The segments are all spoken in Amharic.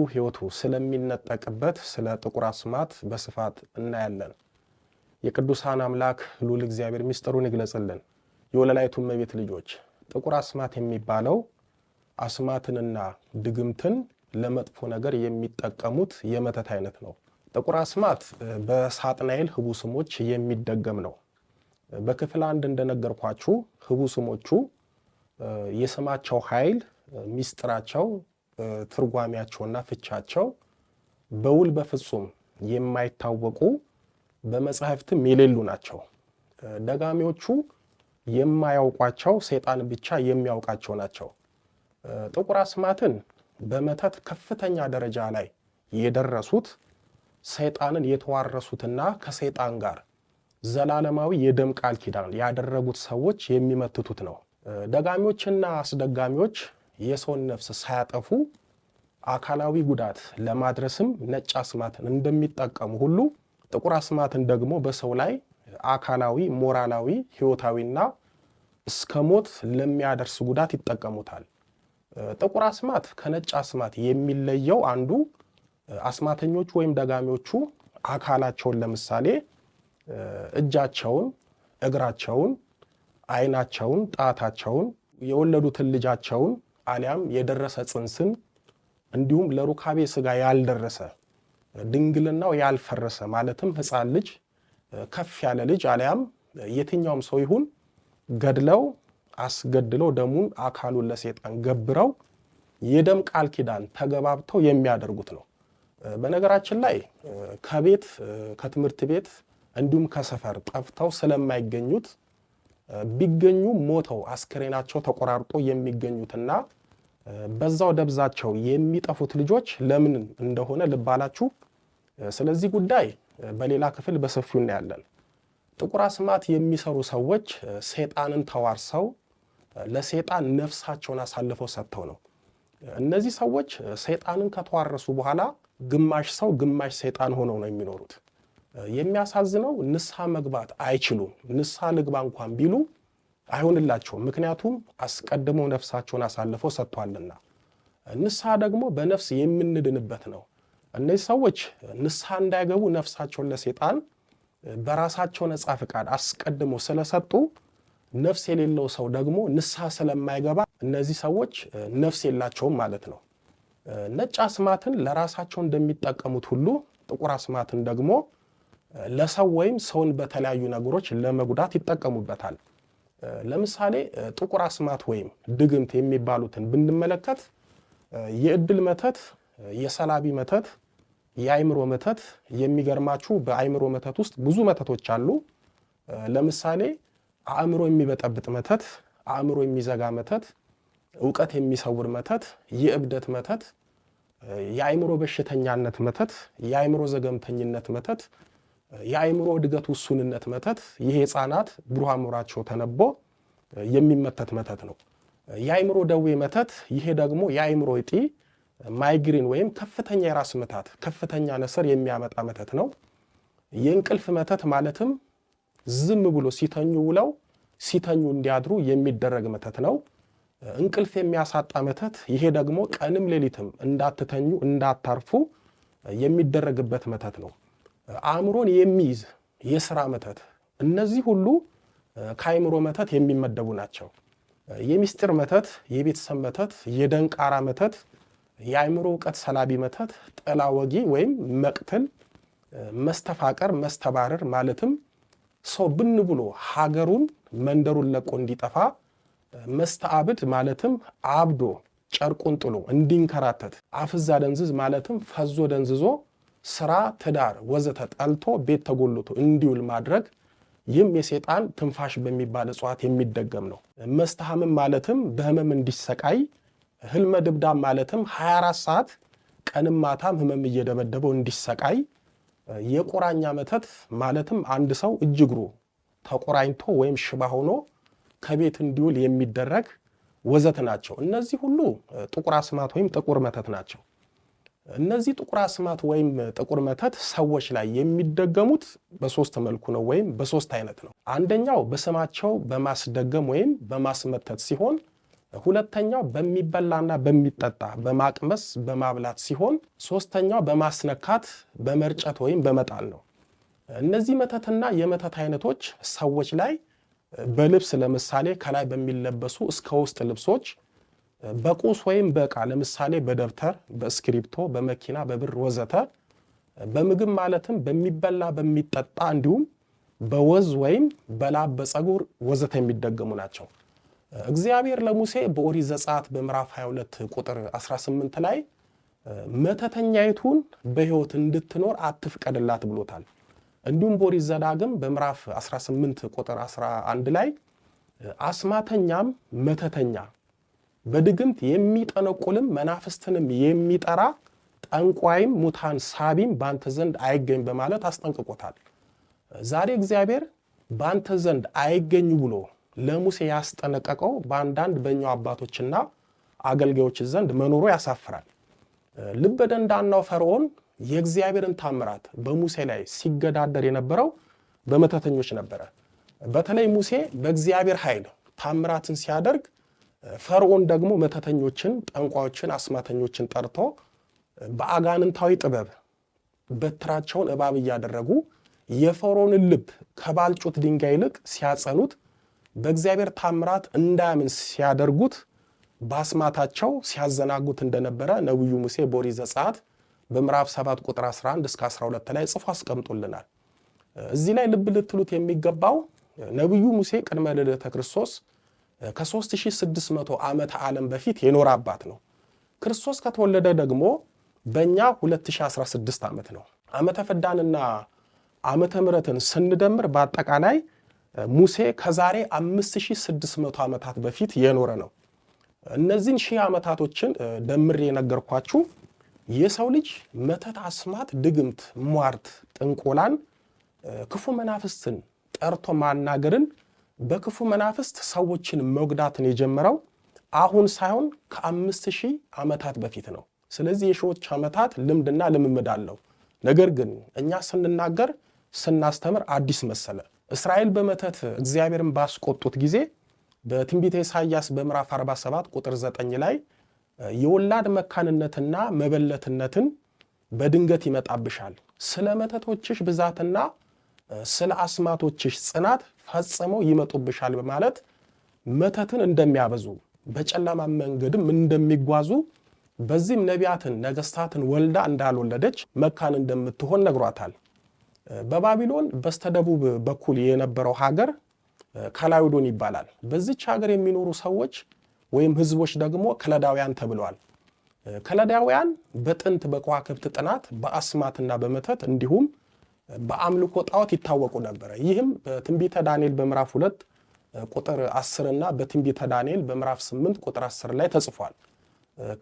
ህይወቱ ስለሚነጠቅበት ስለ ጥቁር አስማት በስፋት እናያለን። የቅዱሳን አምላክ ልዑል እግዚአብሔር ምስጢሩን ይግለጽልን። የወለላይቱ እመቤት ልጆች ጥቁር አስማት የሚባለው አስማትንና ድግምትን ለመጥፎ ነገር የሚጠቀሙት የመተት አይነት ነው። ጥቁር አስማት በሳጥናኤል ህቡ ስሞች የሚደገም ነው። በክፍል 1 እንደነገርኳችሁ ህቡ ስሞቹ የስማቸው ኃይል፣ ሚስጥራቸው፣ ትርጓሜያቸውና ፍቻቸው በውል በፍጹም የማይታወቁ በመጻሕፍትም የሌሉ ናቸው። ደጋሚዎቹ የማያውቋቸው ሰይጣን ብቻ የሚያውቃቸው ናቸው። ጥቁር አስማትን በመተት ከፍተኛ ደረጃ ላይ የደረሱት ሰይጣንን የተዋረሱትና ከሰይጣን ጋር ዘላለማዊ የደም ቃል ኪዳን ያደረጉት ሰዎች የሚመትቱት ነው። ደጋሚዎችና አስደጋሚዎች የሰውን ነፍስ ሳያጠፉ አካላዊ ጉዳት ለማድረስም ነጭ አስማትን እንደሚጠቀሙ ሁሉ ጥቁር አስማትን ደግሞ በሰው ላይ አካላዊ፣ ሞራላዊ፣ ህይወታዊና እስከ ሞት ለሚያደርስ ጉዳት ይጠቀሙታል። ጥቁር አስማት ከነጭ አስማት የሚለየው አንዱ አስማተኞቹ ወይም ደጋሚዎቹ አካላቸውን ለምሳሌ እጃቸውን፣ እግራቸውን፣ አይናቸውን፣ ጣታቸውን፣ የወለዱትን ልጃቸውን አሊያም የደረሰ ጽንስን እንዲሁም ለሩካቤ ስጋ ያልደረሰ ድንግልናው ያልፈረሰ ማለትም ህፃን ልጅ፣ ከፍ ያለ ልጅ አሊያም የትኛውም ሰው ይሁን ገድለው አስገድለው ደሙን አካሉን ለሰይጣን ገብረው የደም ቃል ኪዳን ተገባብተው የሚያደርጉት ነው። በነገራችን ላይ ከቤት ከትምህርት ቤት እንዲሁም ከሰፈር ጠፍተው ስለማይገኙት ቢገኙ ሞተው አስክሬናቸው ተቆራርጦ የሚገኙትና በዛው ደብዛቸው የሚጠፉት ልጆች ለምን እንደሆነ ልባላችሁ። ስለዚህ ጉዳይ በሌላ ክፍል በሰፊው እናያለን። ጥቁር አስማት የሚሰሩ ሰዎች ሰይጣንን ተዋርሰው ለሰይጣን ነፍሳቸውን አሳልፈው ሰጥተው ነው። እነዚህ ሰዎች ሰይጣንን ከተዋረሱ በኋላ ግማሽ ሰው ግማሽ ሰይጣን ሆነው ነው የሚኖሩት። የሚያሳዝነው ንስሐ መግባት አይችሉም። ንስሐ ልግባ እንኳን ቢሉ አይሆንላቸውም። ምክንያቱም አስቀድመው ነፍሳቸውን አሳልፈው ሰጥቷልና። ንስሐ ደግሞ በነፍስ የምንድንበት ነው። እነዚህ ሰዎች ንስሐ እንዳይገቡ ነፍሳቸውን ለሰይጣን በራሳቸው ነጻ ፍቃድ አስቀድመው ስለሰጡ ነፍስ የሌለው ሰው ደግሞ ንስሐ ስለማይገባ እነዚህ ሰዎች ነፍስ የላቸውም ማለት ነው። ነጭ አስማትን ለራሳቸው እንደሚጠቀሙት ሁሉ ጥቁር አስማትን ደግሞ ለሰው ወይም ሰውን በተለያዩ ነገሮች ለመጉዳት ይጠቀሙበታል። ለምሳሌ ጥቁር አስማት ወይም ድግምት የሚባሉትን ብንመለከት የእድል መተት፣ የሰላቢ መተት፣ የአይምሮ መተት። የሚገርማችሁ በአይምሮ መተት ውስጥ ብዙ መተቶች አሉ። ለምሳሌ አእምሮ የሚበጠብጥ መተት፣ አእምሮ የሚዘጋ መተት፣ ዕውቀት የሚሰውር መተት፣ የእብደት መተት፣ የአይምሮ በሽተኛነት መተት፣ የአይምሮ ዘገምተኝነት መተት፣ የአይምሮ እድገት ውሱንነት መተት። ይሄ ህፃናት ብሩህ አእምሯቸው ተነቦ የሚመተት መተት ነው። የአይምሮ ደዌ መተት፣ ይሄ ደግሞ የአይምሮ እጢ፣ ማይግሪን ወይም ከፍተኛ የራስ ምታት፣ ከፍተኛ ነስር የሚያመጣ መተት ነው። የእንቅልፍ መተት ማለትም ዝም ብሎ ሲተኙ ውለው ሲተኙ እንዲያድሩ የሚደረግ መተት ነው። እንቅልፍ የሚያሳጣ መተት፣ ይሄ ደግሞ ቀንም ሌሊትም እንዳትተኙ እንዳታርፉ የሚደረግበት መተት ነው። አእምሮን የሚይዝ የሥራ መተት፣ እነዚህ ሁሉ ከአይምሮ መተት የሚመደቡ ናቸው። የሚስጥር መተት፣ የቤተሰብ መተት፣ የደንቃራ መተት፣ የአይምሮ ዕውቀት ሰላቢ መተት፣ ጥላ ወጊ ወይም መቅትል፣ መስተፋቀር፣ መስተባረር ማለትም ሰው ብን ብሎ ሀገሩን መንደሩን ለቆ እንዲጠፋ፣ መስተአብድ ማለትም አብዶ ጨርቁን ጥሎ እንዲንከራተት፣ አፍዛ ደንዝዝ ማለትም ፈዞ ደንዝዞ ስራ፣ ትዳር ወዘተ ጠልቶ ቤት ተጎልቶ እንዲውል ማድረግ። ይህም የሰይጣን ትንፋሽ በሚባል እጽዋት የሚደገም ነው። መስተሐምም ማለትም በህመም እንዲሰቃይ፣ ህልመ ድብዳብ ማለትም 24 ሰዓት ቀንም ማታም ህመም እየደበደበው እንዲሰቃይ፣ የቁራኛ መተት ማለትም አንድ ሰው እጅ እግሩ ተቆራኝቶ ወይም ሽባ ሆኖ ከቤት እንዲውል የሚደረግ ወዘት ናቸው። እነዚህ ሁሉ ጥቁር አስማት ወይም ጥቁር መተት ናቸው። እነዚህ ጥቁር አስማት ወይም ጥቁር መተት ሰዎች ላይ የሚደገሙት በሶስት መልኩ ነው ወይም በሶስት አይነት ነው። አንደኛው በስማቸው በማስደገም ወይም በማስመተት ሲሆን ሁለተኛው በሚበላና በሚጠጣ በማቅመስ በማብላት ሲሆን ሶስተኛው በማስነካት በመርጨት ወይም በመጣል ነው። እነዚህ መተትና የመተት አይነቶች ሰዎች ላይ በልብስ ለምሳሌ ከላይ በሚለበሱ እስከ ውስጥ ልብሶች፣ በቁስ ወይም በዕቃ ለምሳሌ በደብተር፣ በእስክሪፕቶ፣ በመኪና፣ በብር ወዘተ፣ በምግብ ማለትም በሚበላ በሚጠጣ እንዲሁም በወዝ ወይም በላብ በፀጉር ወዘተ የሚደገሙ ናቸው። እግዚአብሔር ለሙሴ በኦሪት ዘጸአት በምዕራፍ 22 ቁጥር 18 ላይ መተተኛይቱን በሕይወት እንድትኖር አትፍቀድላት ብሎታል። እንዲሁም በኦሪት ዘዳግም በምዕራፍ 18 ቁጥር 11 ላይ አስማተኛም መተተኛ በድግምት የሚጠነቁልም መናፍስትንም የሚጠራ ጠንቋይም ሙታን ሳቢም ባንተ ዘንድ አይገኝ በማለት አስጠንቅቆታል። ዛሬ እግዚአብሔር ባንተ ዘንድ አይገኙ ብሎ ለሙሴ ያስጠነቀቀው በአንዳንድ በእኛው አባቶችና አገልጋዮች ዘንድ መኖሩ ያሳፍራል። ልበ ደንዳናው ፈርዖን የእግዚአብሔርን ታምራት በሙሴ ላይ ሲገዳደር የነበረው በመተተኞች ነበረ። በተለይ ሙሴ በእግዚአብሔር ኃይል ታምራትን ሲያደርግ፣ ፈርዖን ደግሞ መተተኞችን፣ ጠንቋዮችን፣ አስማተኞችን ጠርቶ በአጋንንታዊ ጥበብ በትራቸውን እባብ እያደረጉ የፈርዖንን ልብ ከባልጩት ድንጋይ ይልቅ ሲያጸኑት፣ በእግዚአብሔር ታምራት እንዳያምን ሲያደርጉት፣ በአስማታቸው ሲያዘናጉት እንደነበረ ነቢዩ ሙሴ በኦሪት ዘጸአት በምዕራፍ 7 ቁጥር 11 እስከ 12 ላይ ጽፎ አስቀምጦልናል። እዚህ ላይ ልብ ልትሉት የሚገባው ነቢዩ ሙሴ ቅድመ ልደተ ክርስቶስ ከ3600 ዓመተ ዓለም በፊት የኖረ አባት ነው። ክርስቶስ ከተወለደ ደግሞ በእኛ 2016 ዓመት ነው። ዓመተ ፍዳንና ዓመተ ምሕረትን ስንደምር በአጠቃላይ ሙሴ ከዛሬ 5600 ዓመታት በፊት የኖረ ነው። እነዚህን ሺህ ዓመታቶችን ደምሬ የነገርኳችሁ የሰው ልጅ መተት፣ አስማት፣ ድግምት፣ ሟርት፣ ጥንቆላን፣ ክፉ መናፍስትን ጠርቶ ማናገርን፣ በክፉ መናፍስት ሰዎችን መጉዳትን የጀመረው አሁን ሳይሆን ከ5000 ዓመታት በፊት ነው። ስለዚህ የሺዎች ዓመታት ልምድና ልምምድ አለው። ነገር ግን እኛ ስንናገር ስናስተምር አዲስ መሰለ። እስራኤል በመተት እግዚአብሔርን ባስቆጡት ጊዜ በትንቢተ ኢሳይያስ በምዕራፍ 47 ቁጥር 9 ላይ የወላድ መካንነትና መበለትነትን በድንገት ይመጣብሻል፣ ስለ መተቶችሽ ብዛትና ስለ አስማቶችሽ ጽናት ፈጽመው ይመጡብሻል በማለት መተትን እንደሚያበዙ በጨለማ መንገድም እንደሚጓዙ፣ በዚህም ነቢያትን ነገስታትን ወልዳ እንዳልወለደች መካን እንደምትሆን ነግሯታል። በባቢሎን በስተደቡብ በኩል የነበረው ሀገር ከላውዶን ይባላል። በዚች ሀገር የሚኖሩ ሰዎች ወይም ህዝቦች ደግሞ ከለዳውያን ተብለዋል። ከለዳውያን በጥንት በከዋክብት ጥናት በአስማትና በመተት እንዲሁም በአምልኮ ጣዖት ይታወቁ ነበር። ይህም በትንቢተ ዳንኤል በምዕራፍ 2 ቁጥር 10 እና በትንቢተ ዳንኤል በምዕራፍ 8 ቁጥር 10 ላይ ተጽፏል።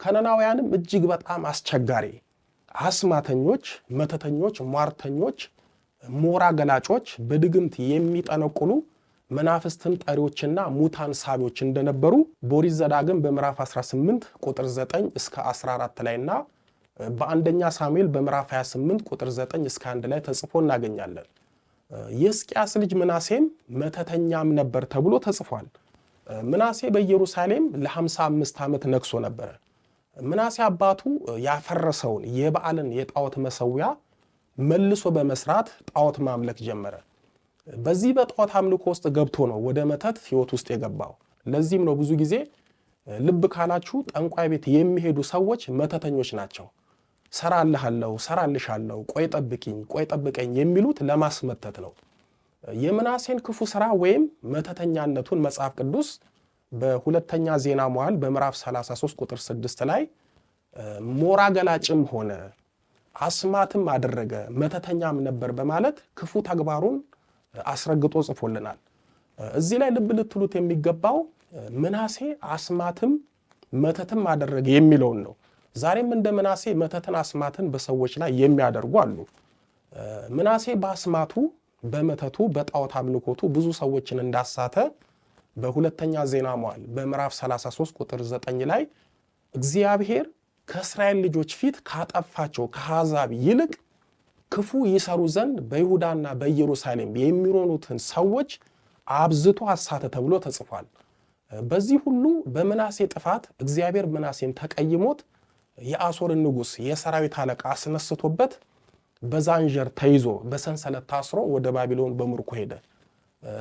ከነናውያንም እጅግ በጣም አስቸጋሪ አስማተኞች፣ መተተኞች፣ ሟርተኞች፣ ሞራ ገላጮች፣ በድግምት የሚጠነቁሉ መናፍስትን ጠሪዎችና ሙታን ሳቢዎች እንደነበሩ በኦሪት ዘዳግም በምዕራፍ 18 ቁጥር 9 እስከ 14 ላይና በአንደኛ ሳሙኤል በምዕራፍ 28 ቁጥር 9 እስከ 1 ላይ ተጽፎ እናገኛለን። የሕዝቅያስ ልጅ ምናሴም መተተኛም ነበር ተብሎ ተጽፏል። ምናሴ በኢየሩሳሌም ለ55 ዓመት ነግሶ ነበረ። ምናሴ አባቱ ያፈረሰውን የበዓልን የጣዖት መሰዊያ መልሶ በመስራት ጣዖት ማምለክ ጀመረ። በዚህ በጣዖት አምልኮ ውስጥ ገብቶ ነው ወደ መተት ህይወት ውስጥ የገባው። ለዚህም ነው ብዙ ጊዜ ልብ ካላችሁ ጠንቋይ ቤት የሚሄዱ ሰዎች መተተኞች ናቸው። ሰራልሃለሁ፣ ሰራልሻለሁ፣ ቆይ ጠብቂኝ፣ ቆይ ጠብቀኝ የሚሉት ለማስመተት ነው። የምናሴን ክፉ ስራ ወይም መተተኛነቱን መጽሐፍ ቅዱስ በሁለተኛ ዜና መዋዕል በምዕራፍ 33 ቁጥር 6 ላይ ሞራ ገላጭም ሆነ አስማትም አደረገ መተተኛም ነበር በማለት ክፉ ተግባሩን አስረግጦ ጽፎልናል። እዚህ ላይ ልብ ልትሉት የሚገባው ምናሴ አስማትም መተትም አደረገ የሚለውን ነው። ዛሬም እንደ ምናሴ መተትን አስማትን በሰዎች ላይ የሚያደርጉ አሉ። ምናሴ በአስማቱ በመተቱ በጣዖት አምልኮቱ ብዙ ሰዎችን እንዳሳተ በሁለተኛ ዜና መዋዕል በምዕራፍ 33 ቁጥር 9 ላይ እግዚአብሔር ከእስራኤል ልጆች ፊት ካጠፋቸው ከአሕዛብ ይልቅ ክፉ ይሰሩ ዘንድ በይሁዳና በኢየሩሳሌም የሚኖሩትን ሰዎች አብዝቶ አሳተ ተብሎ ተጽፏል። በዚህ ሁሉ በምናሴ ጥፋት እግዚአብሔር ምናሴን ተቀይሞት የአሦርን ንጉሥ የሰራዊት አለቃ አስነስቶበት በዛንጀር ተይዞ በሰንሰለት ታስሮ ወደ ባቢሎን በምርኮ ሄደ።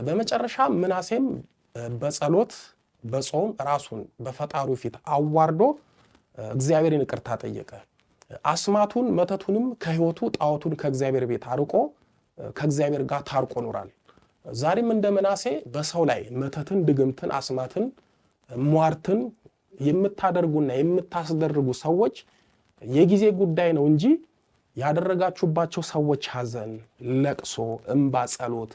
በመጨረሻ ምናሴም በጸሎት በጾም ራሱን በፈጣሪው ፊት አዋርዶ እግዚአብሔርን ይቅርታ ጠየቀ። አስማቱን መተቱንም ከሕይወቱ ጣዖቱን ከእግዚአብሔር ቤት አርቆ ከእግዚአብሔር ጋር ታርቆ ኖሯል። ዛሬም እንደ ምናሴ በሰው ላይ መተትን፣ ድግምትን፣ አስማትን፣ ሟርትን የምታደርጉና የምታስደርጉ ሰዎች የጊዜ ጉዳይ ነው እንጂ ያደረጋችሁባቸው ሰዎች ሐዘን፣ ለቅሶ፣ እንባ፣ ጸሎት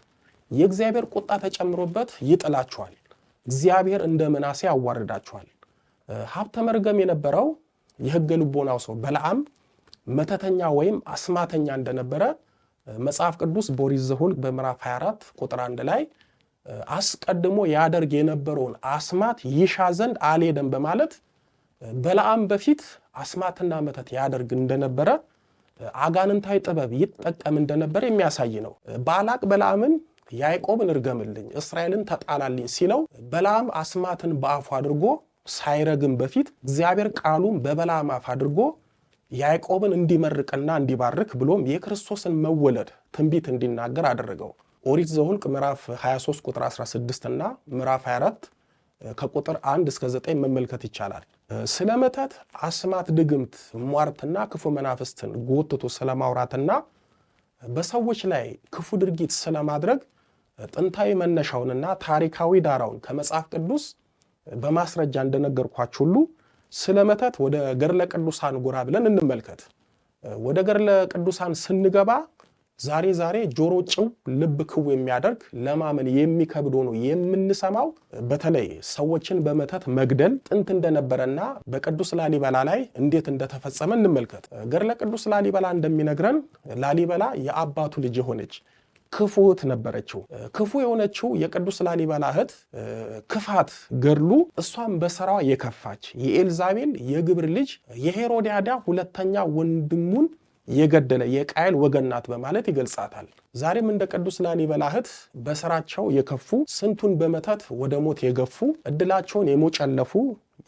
የእግዚአብሔር ቁጣ ተጨምሮበት ይጥላችኋል። እግዚአብሔር እንደ ምናሴ ያዋርዳችኋል። ሀብተ መርገም የነበረው የሕገ ልቦናው ሰው በለዓም መተተኛ ወይም አስማተኛ እንደነበረ መጽሐፍ ቅዱስ በኦሪት ዘኍልቍ በምዕራፍ 24 ቁጥር 1 ላይ አስቀድሞ ያደርግ የነበረውን አስማት ይሻ ዘንድ አልሄደም በማለት በለዓም በፊት አስማትና መተት ያደርግ እንደነበረ አጋንንታዊ ጥበብ ይጠቀም እንደነበረ የሚያሳይ ነው። ባላቅ በለዓምን ያዕቆብን እርገምልኝ እስራኤልን ተጣላልኝ ሲለው በለዓም አስማትን በአፉ አድርጎ ሳይረግም በፊት እግዚአብሔር ቃሉን በበለዓም አፍ አድርጎ ያዕቆብን እንዲመርቅና እንዲባርክ ብሎም የክርስቶስን መወለድ ትንቢት እንዲናገር አደረገው። ኦሪት ዘኍልቍ ምዕራፍ 23 ቁጥር 16 እና ምዕራፍ 24 ከቁጥር 1 እስከ 9 መመልከት ይቻላል። ስለ መተት፣ አስማት፣ ድግምት፣ ሟርትና ክፉ መናፍስትን ጎትቶ ስለማውራትና በሰዎች ላይ ክፉ ድርጊት ስለማድረግ ጥንታዊ መነሻውንና ታሪካዊ ዳራውን ከመጽሐፍ ቅዱስ በማስረጃ እንደነገርኳችሁ ሁሉ ስለ መተት ወደ ገድለ ቅዱሳን ጎራ ብለን እንመልከት። ወደ ገድለ ቅዱሳን ስንገባ ዛሬ ጆሮ ጭው ልብ ክው የሚያደርግ ለማመን የሚከብድ ሆኖ የምንሰማው በተለይ ሰዎችን በመተት መግደል ጥንት እንደነበረና በቅዱስ ላሊበላ ላይ እንዴት እንደተፈጸመ እንመልከት። ገድለ ቅዱስ ላሊበላ እንደሚነግረን ላሊበላ የአባቱ ልጅ የሆነች ክፉ እህት ነበረችው። ክፉ የሆነችው የቅዱስ ላሊበላ እህት ክፋት ገድሉ እሷም በስራዋ የከፋች የኤልዛቤል የግብር ልጅ የሄሮድያዳ ሁለተኛ ወንድሙን የገደለ የቃየል ወገን ናት በማለት ይገልጻታል። ዛሬም እንደ ቅዱስ ላሊበላ እህት በስራቸው የከፉ ስንቱን በመተት ወደ ሞት የገፉ እድላቸውን የሞጨለፉ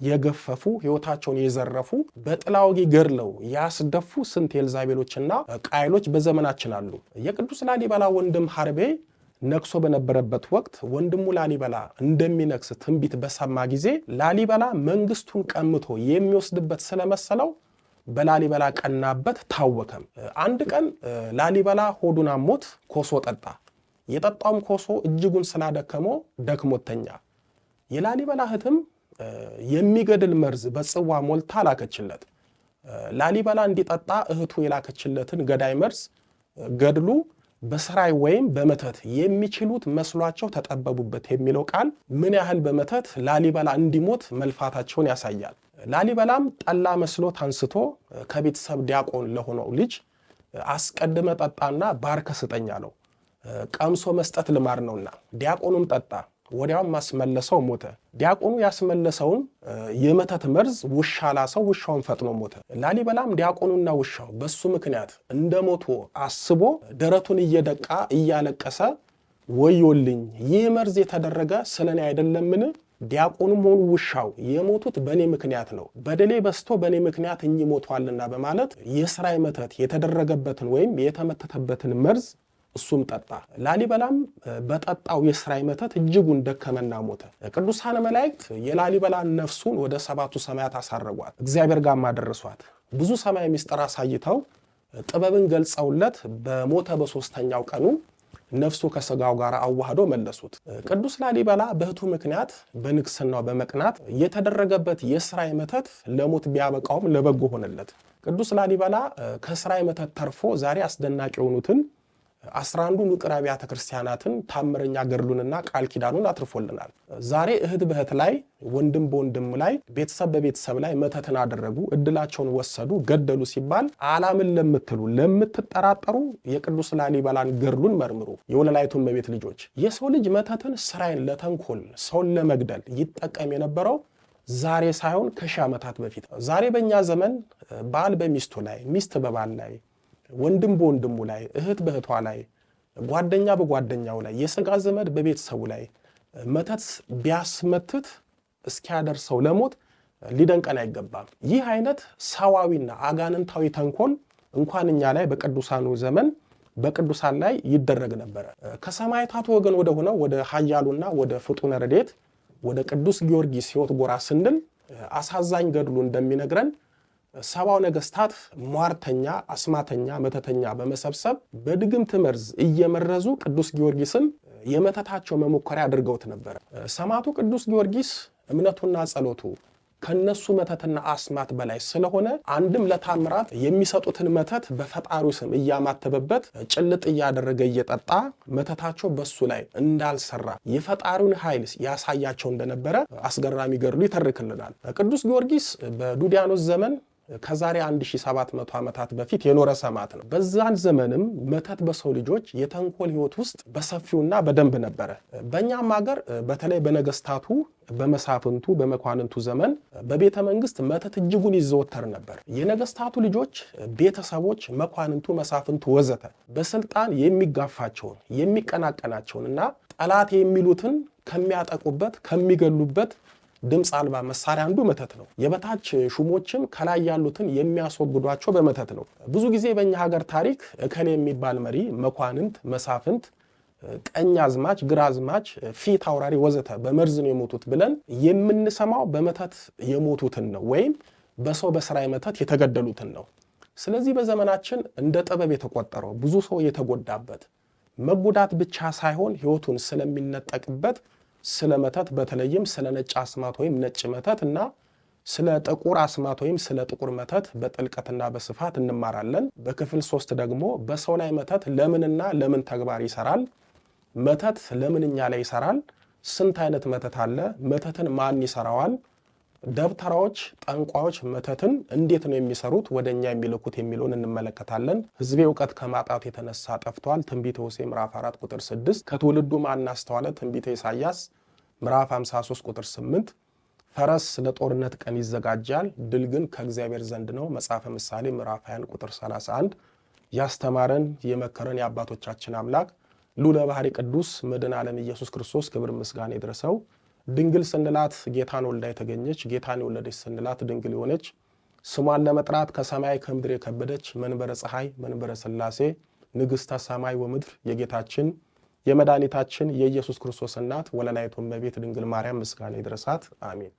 የገፈፉ ሕይወታቸውን የዘረፉ በጥላ ወጊ ገድለው ያስደፉ ስንት ኤልዛቤሎችና ቃየሎች በዘመናችን አሉ። የቅዱስ ላሊበላ ወንድም ሐርቤ ነክሶ በነበረበት ወቅት ወንድሙ ላሊበላ እንደሚነክስ ትንቢት በሰማ ጊዜ ላሊበላ መንግስቱን ቀምቶ የሚወስድበት ስለመሰለው በላሊበላ ቀናበት፣ ታወከም። አንድ ቀን ላሊበላ ሆዱን አሞት ኮሶ ጠጣ። የጠጣውም ኮሶ እጅጉን ስላደከመው ደክሞተኛ። የላሊበላ እህትም የሚገድል መርዝ በጽዋ ሞልታ ላከችለት። ላሊበላ እንዲጠጣ እህቱ የላከችለትን ገዳይ መርዝ ገድሉ በስራይ ወይም በመተት የሚችሉት መስሏቸው ተጠበቡበት የሚለው ቃል ምን ያህል በመተት ላሊበላ እንዲሞት መልፋታቸውን ያሳያል። ላሊበላም ጠላ መስሎት አንስቶ ከቤተሰብ ዲያቆን ለሆነው ልጅ አስቀድመ ጠጣና ባርከ ስጠኝ አለው። ቀምሶ መስጠት ልማድ ነውና ዲያቆኑም ጠጣ። ወዲያውም ማስመለሰው ሞተ። ዲያቆኑ ያስመለሰውን የመተት መርዝ ውሻ ላሰው፣ ውሻውን ፈጥኖ ሞተ። ላሊበላም ዲያቆኑና ውሻው በሱ ምክንያት እንደሞቱ አስቦ ደረቱን እየደቃ እያለቀሰ ወዮልኝ፣ ይህ መርዝ የተደረገ ስለኔ አይደለምን? ዲያቆኑም ሆኑ ውሻው የሞቱት በኔ ምክንያት ነው፣ በደሌ በስቶ በኔ ምክንያት እኚህ ሞቷልና በማለት የስራይ መተት የተደረገበትን ወይም የተመተተበትን መርዝ እሱም ጠጣ። ላሊበላም በጠጣው የስራይ መተት እጅጉን ደከመና ሞተ። ቅዱሳን መላእክት የላሊበላን ነፍሱን ወደ 7ቱ ሰማያት አሳረጓት፣ እግዚአብሔር ጋር ማደረሷት። ብዙ ሰማይ ምስጢር አሳይተው ጥበብን ገልጸውለት በሞተ በ3ኛው ቀኑ ነፍሱ ከስጋው ጋር አዋህዶ መለሱት። ቅዱስ ላሊበላ በእህቱ ምክንያት በንግስናው በመቅናት የተደረገበት የስራይ መተት ለሞት ቢያበቃውም ለበጎ ሆነለት። ቅዱስ ላሊበላ ከስራይ መተት ተርፎ ዛሬ አስደናቂ የሆኑትን 11ዱን ውቅር አብያተ ክርስቲያናትን ታምረኛ ገድሉንና ቃል ኪዳኑን አትርፎልናል። ዛሬ እህት በእህት ላይ፣ ወንድም በወንድም ላይ፣ ቤተሰብ በቤተሰብ ላይ መተትን አደረጉ፣ እድላቸውን ወሰዱ፣ ገደሉ ሲባል አላምን ለምትሉ ለምትጠራጠሩ የቅዱስ ላሊበላን ገድሉን መርምሩ። የወለላይቱ እመቤት ልጆች፣ የሰው ልጅ መተትን ስራይን ለተንኮል ሰውን ለመግደል ይጠቀም የነበረው ዛሬ ሳይሆን ከ1000 ዓመታት በፊት። ዛሬ በእኛ ዘመን ባል በሚስቱ ላይ፣ ሚስት በባል ላይ፣ ወንድም በወንድሙ ላይ፣ እህት በእህቷ ላይ፣ ጓደኛ በጓደኛው ላይ፣ የሥጋ ዘመድ በቤተሰቡ ላይ መተት ቢያስመትት እስኪያደርሰው ለሞት ሊደንቀን አይገባም። ይህ አይነት ሰዋዊና አጋንንታዊ ተንኮል እንኳን እኛ ላይ በቅዱሳኑ ዘመን በቅዱሳን ላይ ይደረግ ነበር። ከሰማዕታቱ ወገን ወደ ሆነው ወደ ኃያሉና ወደ ፍጡነ ረድኤት ወደ ቅዱስ ጊዮርጊስ ሕይወት ጎራ ስንል አሳዛኝ ገድሉ እንደሚነግረን ሰባው ነገስታት ሟርተኛ፣ አስማተኛ፣ መተተኛ በመሰብሰብ በድግምት መርዝ እየመረዙ ቅዱስ ጊዮርጊስን የመተታቸው መሞከሪያ አድርገውት ነበር። ሰማዕቱ ቅዱስ ጊዮርጊስ እምነቱና ጸሎቱ ከነሱ መተትና አስማት በላይ ስለሆነ አንድም ለታምራት የሚሰጡትን መተት በፈጣሪው ስም እያማተበበት ጭልጥ እያደረገ እየጠጣ መተታቸው በሱ ላይ እንዳልሰራ የፈጣሪውን ኃይል ያሳያቸው እንደነበረ አስገራሚ ገድሉ ይተርክልናል። ቅዱስ ጊዮርጊስ በዱዲያኖስ ዘመን ከዛሬ 1700 ዓመታት በፊት የኖረ ሰማዕት ነው። በዛን ዘመንም መተት በሰው ልጆች የተንኮል ሕይወት ውስጥ በሰፊውና በደንብ ነበረ። በእኛም ሀገር በተለይ በነገስታቱ በመሳፍንቱ በመኳንንቱ ዘመን በቤተ መንግስት መተት እጅጉን ይዘወተር ነበር። የነገስታቱ ልጆች ቤተሰቦች፣ መኳንንቱ፣ መሳፍንቱ ወዘተ በስልጣን የሚጋፋቸውን የሚቀናቀናቸውንና ጠላት የሚሉትን ከሚያጠቁበት ከሚገሉበት ድምፅ አልባ መሳሪያ አንዱ መተት ነው። የበታች ሹሞችም ከላይ ያሉትን የሚያስወግዷቸው በመተት ነው። ብዙ ጊዜ በእኛ ሀገር ታሪክ እከሌ የሚባል መሪ፣ መኳንንት፣ መሳፍንት፣ ቀኝ አዝማች፣ ግራ አዝማች፣ ፊት አውራሪ ወዘተ በመርዝ ነው የሞቱት ብለን የምንሰማው በመተት የሞቱትን ነው፣ ወይም በሰው በስራይ መተት የተገደሉትን ነው። ስለዚህ በዘመናችን እንደ ጥበብ የተቆጠረው ብዙ ሰው የተጎዳበት መጎዳት ብቻ ሳይሆን ሕይወቱን ስለሚነጠቅበት ስለ መተት በተለይም ስለ ነጭ አስማት ወይም ነጭ መተት እና ስለ ጥቁር አስማት ወይም ስለ ጥቁር መተት በጥልቀትና በስፋት እንማራለን። በክፍል 3 ደግሞ በሰው ላይ መተት ለምንና ለምን ተግባር ይሰራል፣ መተት ለምንኛ ላይ ይሰራል፣ ስንት አይነት መተት አለ፣ መተትን ማን ይሰራዋል፣ ደብተራዎች፣ ጠንቋዮች መተትን እንዴት ነው የሚሰሩት፣ ወደኛ የሚልኩት የሚለውን እንመለከታለን። ሕዝቤ ዕውቀት ከማጣት የተነሳ ጠፍቷል። ትንቢተ ሆሴዕ ምዕራፍ 4 ቁጥር 6። ከትውልዱ ማን አስተዋለ፣ ትንቢተ ኢሳይያስ ምዕራፍ 53 ቁጥር 8። ፈረስ ለጦርነት ቀን ይዘጋጃል፣ ድል ግን ከእግዚአብሔር ዘንድ ነው። መጽሐፈ ምሳሌ ምዕራፍ 20 ቁጥር 31። ያስተማረን የመከረን የአባቶቻችን አምላክ ልዑለ ባሕርይ ቅዱስ መድኃኔ ዓለም ኢየሱስ ክርስቶስ ክብር ምስጋና ይድረሰው። ድንግል ስንላት ጌታን ወልዳ የተገኘች፣ ጌታን የወለደች ስንላት ድንግል የሆነች፣ ስሟን ለመጥራት ከሰማይ ከምድር የከበደች መንበረ ፀሐይ መንበረ ሥላሴ ንግሥተ ሰማይ ወምድር የጌታችን የመድኃኒታችን የኢየሱስ ክርስቶስ እናት ወለላይቱ እመቤት ድንግል ማርያም ምስጋና ይድረሳት። አሜን።